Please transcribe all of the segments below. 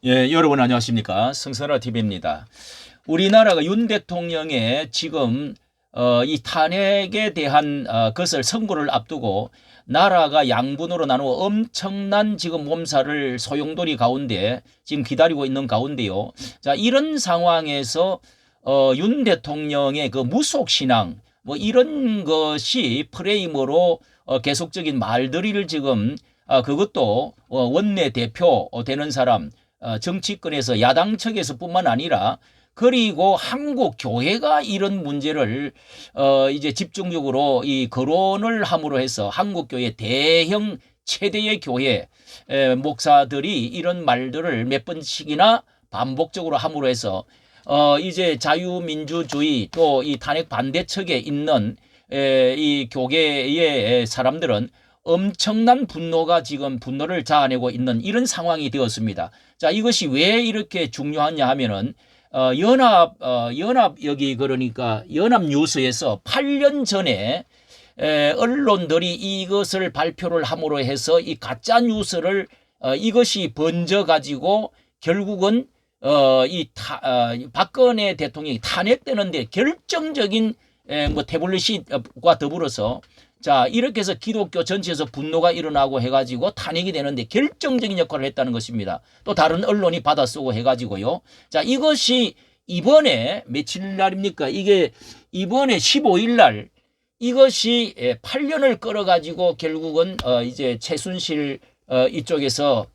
예, 여러분 안녕하십니까? 성선화 TV입니다. 우리나라가 윤 대통령의 지금 이 탄핵에 대한 것을 선고를 앞두고 나라가 양분으로 나누어 엄청난 지금 몸살을 소용돌이 가운데 지금 기다리고 있는 가운데요. 자, 이런 상황에서 윤 대통령의 그 무속 신앙 뭐 이런 것이 프레임으로 계속적인 말들을 지금 그것도 원내 대표 되는 사람 정치권에서 야당 측에서뿐만 아니라 그리고 한국 교회가 이런 문제를 이제 집중적으로 이 거론을 함으로 해서 한국 교회 대형 최대의 교회 목사들이 이런 말들을 몇 번씩이나 반복적으로 함으로 해서 이제 자유민주주의 또 이 탄핵 반대 측에 있는 이 교계의 사람들은 엄청난 분노를 자아내고 있는 이런 상황이 되었습니다. 자, 이것이 왜 이렇게 중요하냐 하면은 연합 그러니까 연합뉴스에서 8년 전에 언론들이 이것을 발표를 함으로 해서 이 가짜 뉴스를 이것이 번져 가지고 결국은 박근혜 대통령이 탄핵되는데 결정적인 뭐 태블릿과 더불어서 자, 이렇게 해서 기독교 전체에서 분노가 일어나고 해가지고 탄핵이 되는데 결정적인 역할을 했다는 것입니다. 또 다른 언론이 받아쓰고 해가지고요. 자, 이것이 이번에 며칠 날입니까? 이게 이번에 15일 날 이것이 8년을 끌어가지고 결국은 이제 최순실 이쪽에서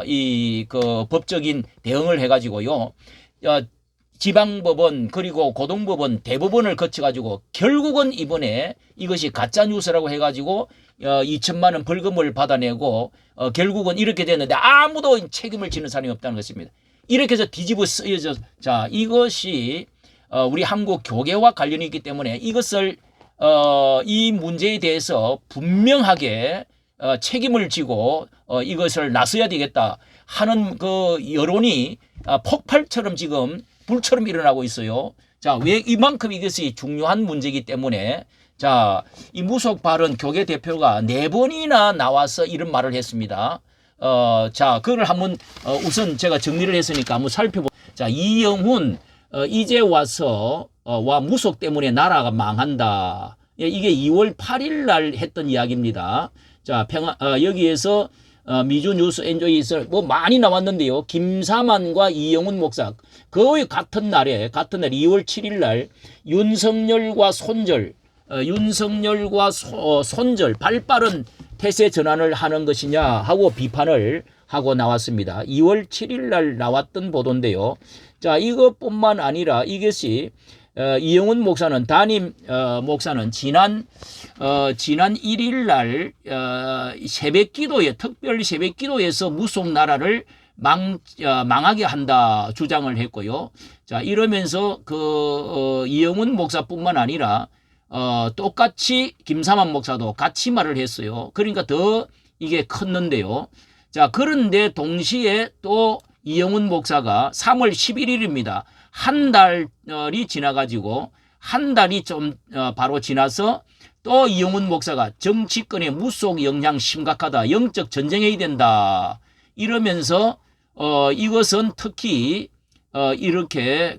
이 그 법적인 대응을 해가지고요. 지방법원 그리고 고등법원 대법원을 거쳐가지고 결국은 이번에 이것이 가짜뉴스라고 해가지고 2천만 원 벌금을 받아내고 결국은 이렇게 됐는데 아무도 책임을 지는 사람이 없다는 것입니다. 이렇게 해서 뒤집어 쓰여져. 자, 이것이 우리 한국 교계와 관련이 있기 때문에 이것을 이 문제에 대해서 분명하게 책임을 지고 이것을 나서야 되겠다 하는 그 여론이 폭발처럼 지금 불처럼 일어나고 있어요. 자, 왜 이만큼 이것이 중요한 문제이기 때문에 자, 이 무속 발언 교계 대표가 4번이나 나와서 이런 말을 했습니다. 자, 그걸 한번 우선 제가 정리를 했으니까 한번 자, 이영훈 이제 와서 와 무속 때문에 나라가 망한다. 이게 2월 8일 날 했던 이야기입니다. 자, 여기에서 미주 뉴스 엔조이에서 뭐 많이 나왔는데요. 김사만과 이영훈 목사 거의 같은 날에 2월 7일 날 윤석열과 손절 발빠른 태세 전환을 하는 것이냐 하고 비판을 하고 나왔습니다. 2월 7일 날 나왔던 보도인데요. 자, 이것뿐만 아니라 이것이 이영훈 목사는 담임 목사는 지난 1일 날 새벽 기도에 특별 새벽 기도에서 무속 나라를 망하게 한다 주장을 했고요. 자, 이러면서 이영훈 목사뿐만 아니라 똑같이 김사만 목사도 같이 말을 했어요. 그러니까 더 이게 컸는데요. 자, 그런데 동시에 또 이영훈 목사가 3월 11일입니다. 한 달이 지나가지고 한 달이 좀 바로 지나서 또 이영훈 목사가 정치권의 무속 영향 심각하다. 영적 전쟁해야 된다. 이러면서 이것은 특히 이렇게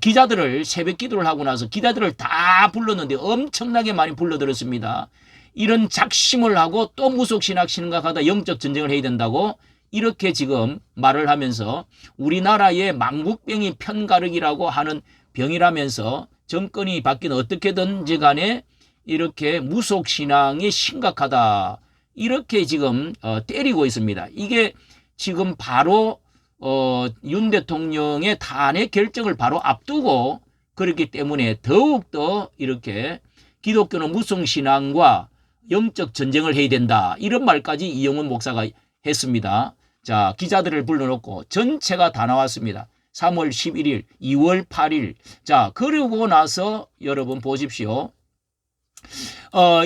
기자들을 새벽 기도를 하고 나서 기자들을 다 불렀는데 엄청나게 많이 불러들었습니다. 이런 작심을 하고 또 무속신학 심각하다. 영적 전쟁을 해야 된다고 이렇게 지금 말을 하면서 우리나라의 망국병이 편가르기라고 하는 병이라면서 정권이 바뀌든 어떻게든지 간에 이렇게 무속신앙이 심각하다. 이렇게 지금 때리고 있습니다. 이게 지금 바로 윤 대통령의 탄핵 결정을 바로 앞두고 그렇기 때문에 더욱더 이렇게 기독교는 무속신앙과 영적 전쟁을 해야 된다. 이런 말까지 이영훈 목사가 했습니다. 자, 기자들을 불러놓고 전체가 다 나왔습니다. 3월 11일, 2월 8일. 자, 그러고 나서 여러분 보십시오.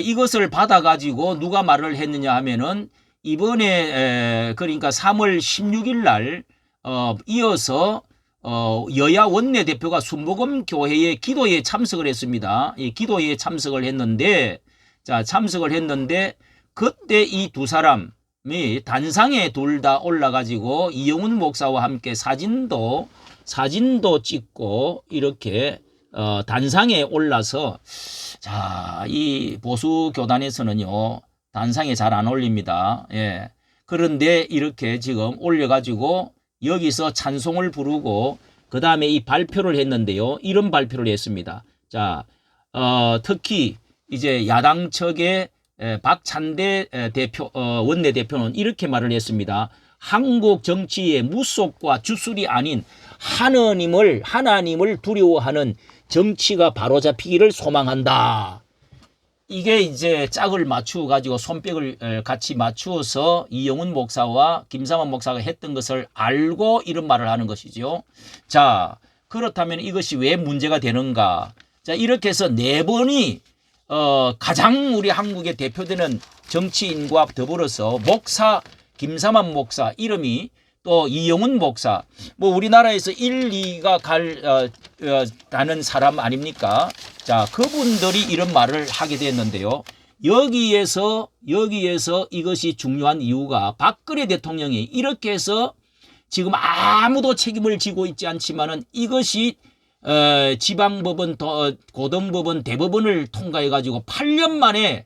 이것을 받아가지고 누가 말을 했느냐 하면은 이번에 그러니까 3월 16일 날 이어서 여야 원내대표가 순복음 교회의 기도회에 참석을 했습니다. 이 기도회에 참석을 했는데 자, 참석을 했는데 그때 이 두 사람 단상에 둘 다 올라가지고 이영훈 목사와 함께 사진도 찍고 이렇게 단상에 올라서 자, 이 보수 교단에서는요 단상에 잘 안 올립니다. 예. 그런데 이렇게 지금 올려가지고 여기서 찬송을 부르고 그 다음에 이 발표를 했는데요. 이런 발표를 했습니다. 자, 특히 이제 야당 측의 박찬대 대표, 원내대표는 이렇게 말을 했습니다. 한국 정치의 무속과 주술이 아닌 하나님을 두려워하는 정치가 바로잡히기를 소망한다. 이게 이제 짝을 맞추어 가지고 손뼉을 같이 맞추어서 이영훈 목사와 김삼환 목사가 했던 것을 알고 이런 말을 하는 것이죠. 자, 그렇다면 이것이 왜 문제가 되는가? 자, 이렇게 해서 네 번이 가장 우리 한국에 대표되는 정치인과 더불어서 목사 김삼환 목사 이름이 또 이영훈 목사 뭐 우리나라에서 1, 2가 가는 사람 아닙니까? 자, 그분들이 이런 말을 하게 됐는데요. 여기에서 이것이 중요한 이유가 박근혜 대통령이 이렇게 해서 지금 아무도 책임을 지고 있지 않지만은 이것이 지방법원, 고등법원, 대법원을 통과해 가지고 8년 만에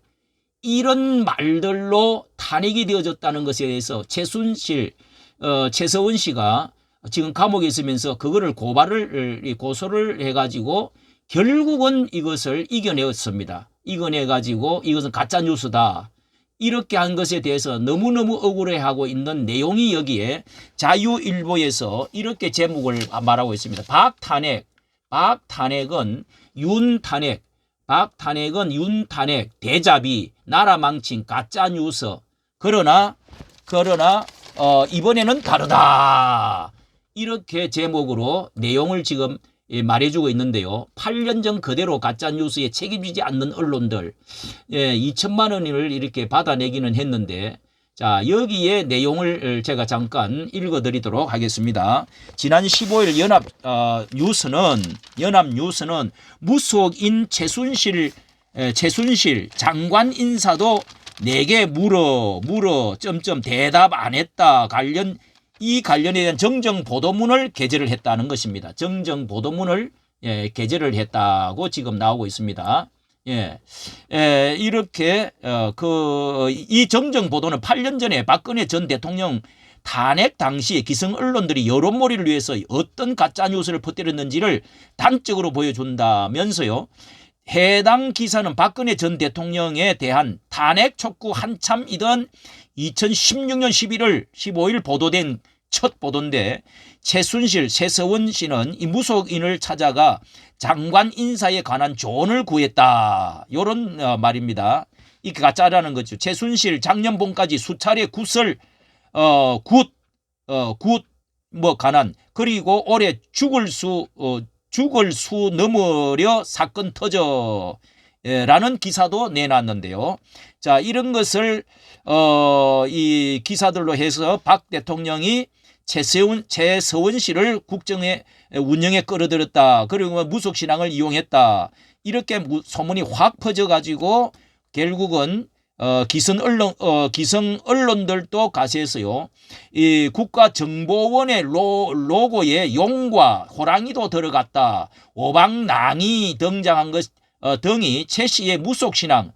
이런 말들로 탄핵이 되어졌다는 것에 대해서 최서원 씨가 지금 감옥에 있으면서 그거를 고소를 해가지고 결국은 이것을 이겨내었습니다. 이겨내가지고 이것은 가짜뉴스다. 이렇게 한 것에 대해서 너무너무 억울해하고 있는 내용이 여기에 자유일보에서 이렇게 제목을 말하고 있습니다. 박탄핵은 윤탄핵, 대자비, 나라 망친 가짜뉴스. 그러나 이번에는 다르다. 이렇게 제목으로 내용을 지금 말해주고 있는데요. 8년 전 그대로 가짜뉴스에 책임지지 않는 언론들 2천만 원을 이렇게 받아내기는 했는데 자, 여기에 내용을 제가 잠깐 읽어드리도록 하겠습니다. 지난 15일 연합뉴스는 무속인 최순실 장관 인사도 내게 물어 대답 안 했다. 관련에 대한 정정 보도문을 게재를 했다는 것입니다. 정정 보도문을 게재를 했다고 지금 나오고 있습니다. 이렇게 이 정정 보도는 8년 전에 박근혜 전 대통령 탄핵 당시에 기성 언론들이 여론몰이를 위해서 어떤 가짜 뉴스를 퍼뜨렸는지를 단적으로 보여준다면서요. 해당 기사는 박근혜 전 대통령에 대한 탄핵 촉구 한참이던 2016년 11월 15일 보도된 첫 보도인데 최서원 씨는 이 무속인을 찾아가 장관 인사에 관한 조언을 구했다. 이런 말입니다. 이게 가짜라는 거죠. 최순실 작년 봄까지 수차례 관한 그리고 올해 죽을 수 넘으려 사건 터져 라는 기사도 내놨는데요. 자, 이런 것을 이 기사들로 해서 박 대통령이 최서원 씨를 국정의 운영에 끌어들였다. 그리고 무속신앙을 이용했다. 이렇게 소문이 확 퍼져가지고 결국은 기성 언론들도 가세했어요. 이 국가정보원의 로고에 용과 호랑이도 들어갔다. 오방낭이 등장한 것 등이 최 씨의 무속신앙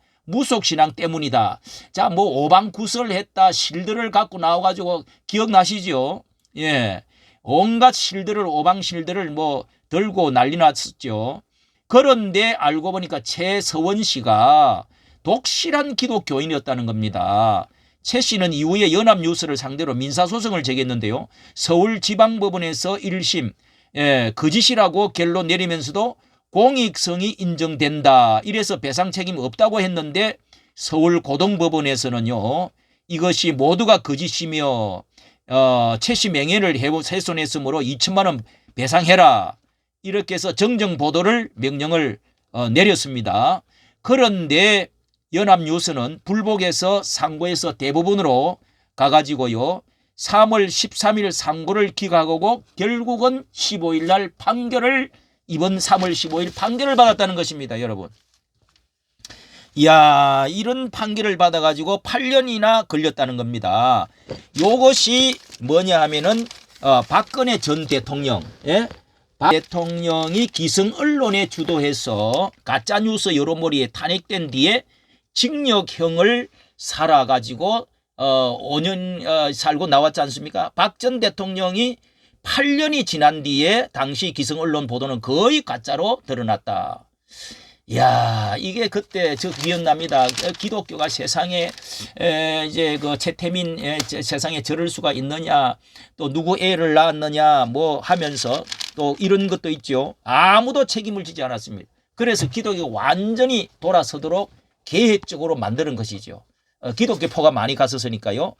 때문이다. 자, 뭐 오방구설했다 실들을 갖고 나와가지고 기억나시죠? 예, 온갖 오방실들을 뭐 들고 난리 났었죠. 그런데 알고 보니까 최서원 씨가 독실한 기독교인이었다는 겁니다. 최 씨는 이후에 연합뉴스를 상대로 민사소송을 제기했는데요. 서울지방법원에서 1심 거짓이라고 결론 내리면서도 공익성이 인정된다. 이래서 배상 책임 없다고 했는데 서울고등법원에서는요. 이것이 모두가 거짓이며 최 씨 명예를 훼손했으므로 2천만 원 배상해라. 이렇게 해서 정정보도를 명령을 내렸습니다. 그런데 연합뉴스는 불복해서 상고해서 대법원으로 가가지고요. 3월 13일 상고를 기각하고 결국은 15일 날 이번 3월 15일 판결을 받았다는 것입니다. 여러분. 이야, 이런 판결을 받아가지고 8년이나 걸렸다는 겁니다. 요것이 뭐냐 하면은 박근혜 전 대통령, 예? 박 대통령이 기성 언론에 주도해서 가짜뉴스 여론몰이에 탄핵된 뒤에 징역형을 살아가지고 5년 살고 나왔지 않습니까? 박 전 대통령이 8년이 지난 뒤에 당시 기성 언론 보도는 거의 가짜로 드러났다. 야, 이게 그때 저 기억납니다. 기독교가 세상에 이제 그 최태민 세상에 저럴 수가 있느냐, 또 누구 애를 낳았느냐 뭐 하면서 또 이런 것도 있죠. 아무도 책임을 지지 않았습니다. 그래서 기독교가 완전히 돌아서도록 계획적으로 만드는 것이죠. 기독교포가 많이 갔었으니까요.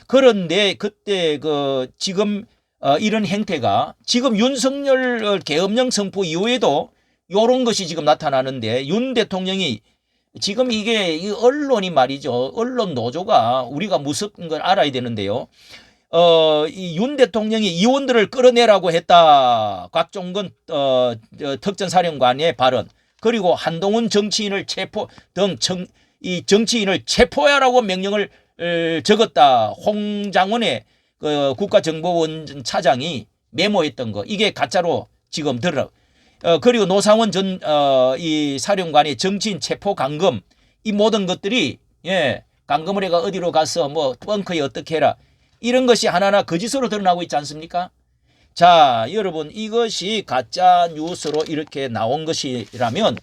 그런데 그때 그 지금 이런 행태가 지금 윤석열 계엄령 선포 이후에도 요런 것이 지금 나타나는데, 윤 대통령이 지금 이게 이 언론이 말이죠. 언론 노조가 우리가 무섭은 걸 알아야 되는데요. 이 윤 대통령이 의원들을 끌어내라고 했다. 곽종건 특전사령관의 발언, 그리고 한동훈 정치인을 체포 등 이 정치인을 체포하라고 명령을 적었다. 홍장원의 그 국가정보원 차장이 메모했던 거, 이게 가짜로 지금 들어. 그리고 노상원 전 이 사령관의 정치인 체포 감금, 이 모든 것들이 감금을 해가 어디로 가서 뭐 벙커에 어떻게 해라, 이런 것이 하나하나 거짓으로 드러나고 있지 않습니까? 자, 여러분, 이것이 가짜 뉴스로 이렇게 나온 것이라면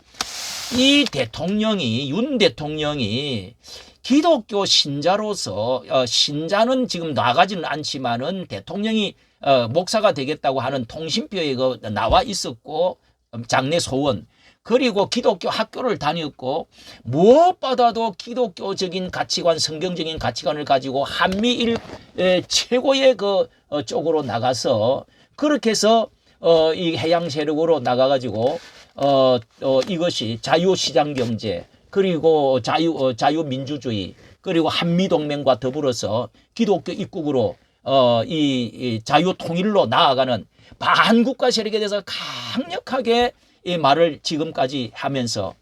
이 대통령이, 윤 대통령이 기독교 신자로서 신자는 지금 나가지는 않지만은 대통령이 목사가 되겠다고 하는 통신표에 나와 있었고, 장례 소원, 그리고 기독교 학교를 다녔고, 무엇보다도 기독교적인 가치관, 성경적인 가치관을 가지고 한미일 최고의 그 쪽으로 나가서 그렇게 해서 이 해양 세력으로 나가가지고 이것이 자유시장 경제, 그리고 자유민주주의, 그리고 한미동맹과 더불어서 기독교 입국으로 이 자유통일로 나아가는 반국가 세력에 대해서 강력하게 이 말을 지금까지 하면서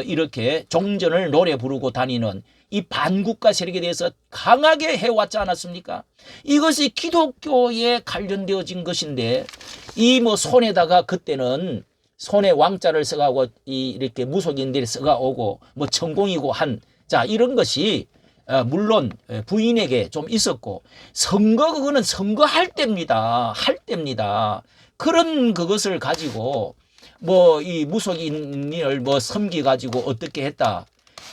이렇게 종전을 노래 부르고 다니는 이 반국가 세력에 대해서 강하게 해왔지 않았습니까? 이것이 기독교에 관련되어진 것인데, 이 뭐 손에다가 그때는 손에 왕자를 써가고 이렇게 무속인들이 써가오고 뭐 천공이고 한, 자, 이런 것이 물론 부인에게 좀 있었고, 선거, 그거는 선거할 때입니다. 할 때입니다. 그런 그것을 가지고 뭐 이 무속인을 뭐 섬기 가지고 어떻게 했다,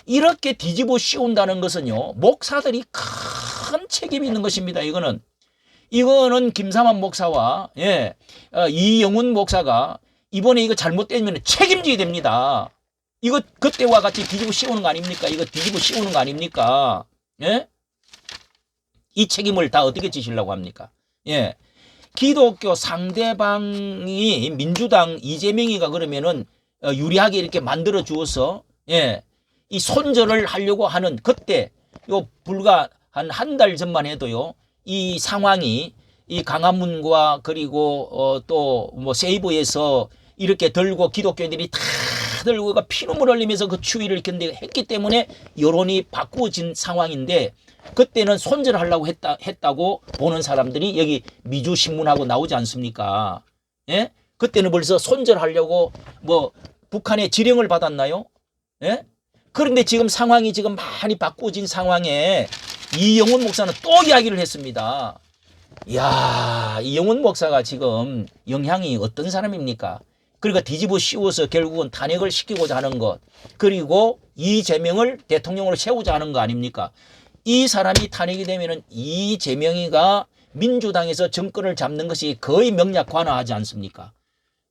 이렇게 뒤집어 씌운다는 것은요, 목사들이 큰 책임이 있는 것입니다. 이거는 김삼환 목사와 이영훈 목사가 이번에 이거 잘못되면 책임져야 됩니다. 이거 그때와 같이 뒤집어 씌우는 거 아닙니까? 이거 뒤집어 씌우는 거 아닙니까? 예? 이 책임을 다 어떻게 지시려고 합니까? 예. 기독교 상대방이 민주당 이재명이가 그러면은 유리하게 이렇게 만들어 주어서 이 손절을 하려고 하는, 그때 요 불과 한 달 전만 해도요, 이 상황이 이 강화문과 그리고 또 뭐 세이브에서 이렇게 들고 기독교인들이 다 들고 피눈물 흘리면서 그 추위를 견뎌했기 때문에 여론이 바꾸어진 상황인데, 그때는 손절하려고 했다고 보는 사람들이 여기 미주신문하고 나오지 않습니까? 예? 그때는 벌써 손절하려고 뭐 북한의 지령을 받았나요? 예? 그런데 지금 상황이 지금 많이 바꾸어진 상황에 이영훈 목사는 또 이야기를 했습니다. 이야, 이영훈 목사가 지금 영향이 어떤 사람입니까? 그러니까 뒤집어 씌워서 결국은 탄핵을 시키고자 하는 것, 그리고 이재명을 대통령으로 세우자 하는 거 아닙니까? 이 사람이 탄핵이 되면은 이재명이가 민주당에서 정권을 잡는 것이 거의 명약관화하지 않습니까?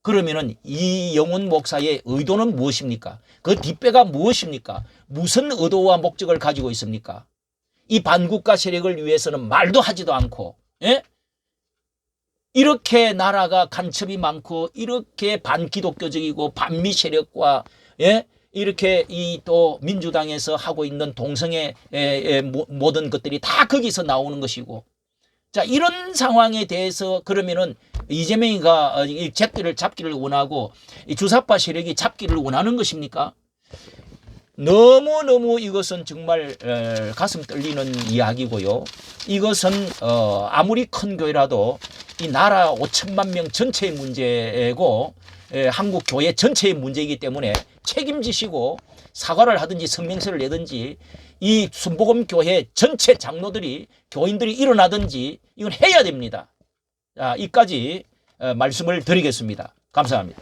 그러면은 이영훈 목사의 의도는 무엇입니까? 그 뒷배가 무엇입니까? 무슨 의도와 목적을 가지고 있습니까? 이 반국가 세력을 위해서는 말도 하지도 않고, 이렇게 나라가 간첩이 많고, 이렇게 반기독교적이고 반미 세력과 이렇게 이 또 민주당에서 하고 있는 동성애 모든 것들이 다 거기서 나오는 것이고, 자, 이런 상황에 대해서 그러면은 이재명이가 이 잡기를 원하고 이 주사파 세력이 잡기를 원하는 것입니까? 너무너무 이것은 정말 가슴 떨리는 이야기고요. 이것은 아무리 큰 교회라도 이 나라 5천만 명 전체의 문제고 한국 교회 전체의 문제이기 때문에 책임지시고 사과를 하든지 성명서를 내든지 이 순복음 교회 전체 장로들이 교인들이 일어나든지 이건 해야 됩니다. 자, 이까지 말씀을 드리겠습니다. 감사합니다.